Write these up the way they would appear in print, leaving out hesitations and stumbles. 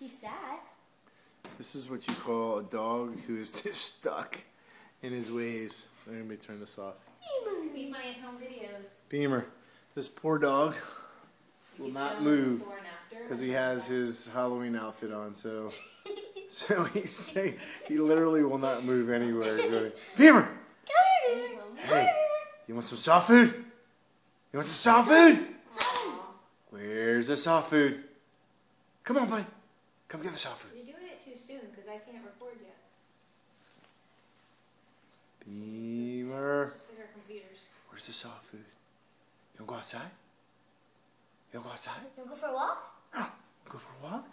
He's sad. This is what you call a dog who is just stuck in his ways. Let me turn this off. Be funniest home videos. Beamer, this poor dog will not move because he has his Halloween outfit on. So he literally will not move anywhere. Beamer, Come here, Beamer. hey, you want some soft food? You want some soft food? Where's the soft food? Come on, buddy. Come get the soft food. You're doing it too soon because I can't record yet. Beamer. Just like our computers. Where's the soft food? You want to go outside? You want to go outside? You want to go for a walk? Go for a walk?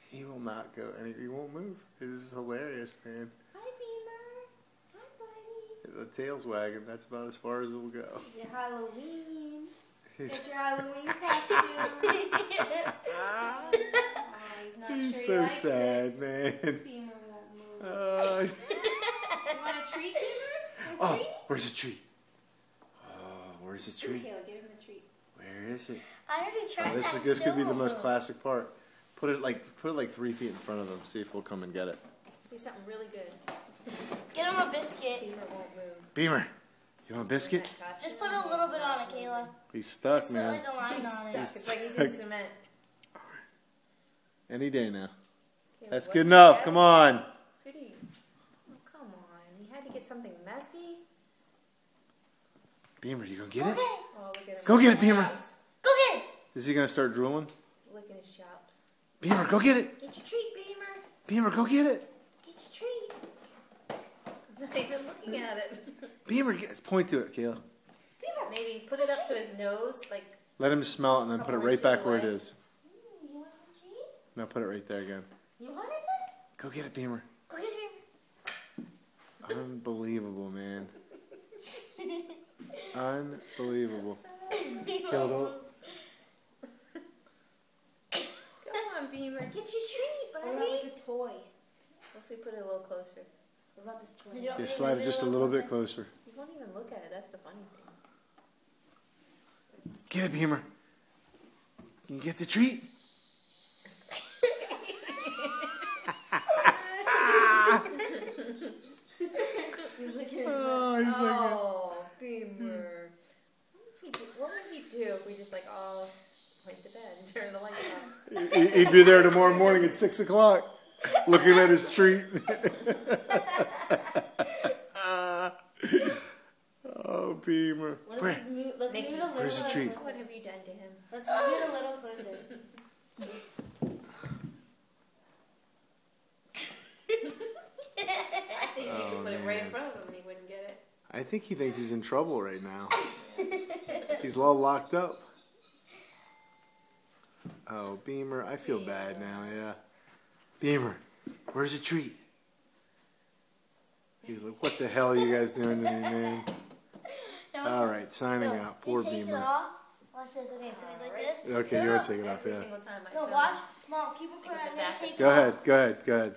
He will not go. He won't move. This is hilarious, man. Hi, Beamer. Hi, buddy. The tail's wagging. That's about as far as it will go. Is it Halloween? Get your Halloween costume. He's so sad, man. Beamer won't move. You want a treat, Beamer? Oh, where's the treat? Oh, where's the treat? Kayla, give him a treat. Where is it? I already tried that. This could be the most classic part. Put it like 3 feet in front of him. See if he'll come and get it. This will be something really good. Get him a biscuit. Beamer won't move. Beamer, you want a biscuit? Just put a little bit on it, Kayla. He's stuck, Just man. like a line on it. It's like he's in cement. Any day now. Kayla, That's what good did enough. you get? Come on. Sweetie. Oh, come on. You had to get something messy? Beamer, you gonna get it? Okay. Oh, look at him. Go get it, Beamer. Chops. Go get it. Is he gonna start drooling? He's licking his chops. Beamer, go get it. Get your treat, Beamer. Beamer, go get it. Get your treat. He's not even looking at it. Beamer, point to it, Kayla. Beamer. Maybe put it up to his nose, like. Let him smell it and then put it right back where it is. You want a treat? Now put it right there again. You want it? Go get it, Beamer. Go get it. Unbelievable, man. Unbelievable. Kayla, don't. Come on, Beamer. Get your treat, buddy. What about like a toy? What if we put it a little closer? What about this toy? You don't Yeah, slide it just a little bit closer. He won't even look at it. That's the funny thing. Get it, Beamer. Can you get the treat? He's looking at Oh, he's oh, Beamer. What would he do if we just like all went to bed and turned the lights off? He'd be there tomorrow morning at 6 o'clock looking at his treat. Oh, Beamer. Where? Let's Nikki, move it a little where's the treat? What have you done to him? Let's move it a little closer. I think you could put it right in man. front of him and he wouldn't get it. I think he thinks he's in trouble right now. He's all locked up. Oh, Beamer, I feel bad now, yeah. Beamer, where's the treat? He's like, what the hell are you guys doing to me, man? All right, signing out. Poor Take it Beamer. off. Watch this. Okay, so he's like this. Okay, you're taking it off, Every yeah. single time I No, film watch. it. Mom, keep recording. I'm gonna take it Go off. ahead, go ahead, go ahead.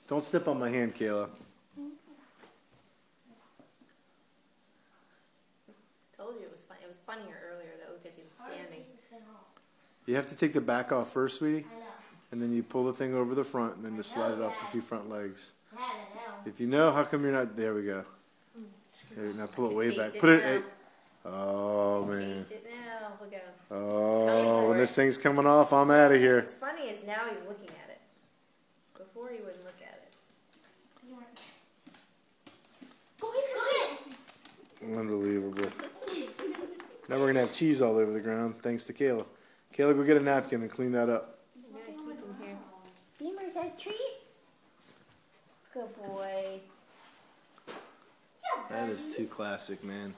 Don't step on my hand, Kayla. Told you it was funny. It was funnier earlier though because he was standing. You have to take the back off first, sweetie, I know. and then you pull the thing over the front, and then just slide it off the 2 front legs. I know. If you know, how come you're not? There we go. There, now pull it way Taste back. it Put it. now. Oh man. Taste it now. Look at him. Oh, when this thing's coming off, I'm out of here. What's funny is now he's looking at it. Before he wouldn't look at it. Go ahead. Unbelievable. Now we're gonna have cheese all over the ground, thanks to Kayla. Kayla, go get a napkin and clean that up. He's gonna keep him here. Beamer's a treat. Good boy. That is too classic, man.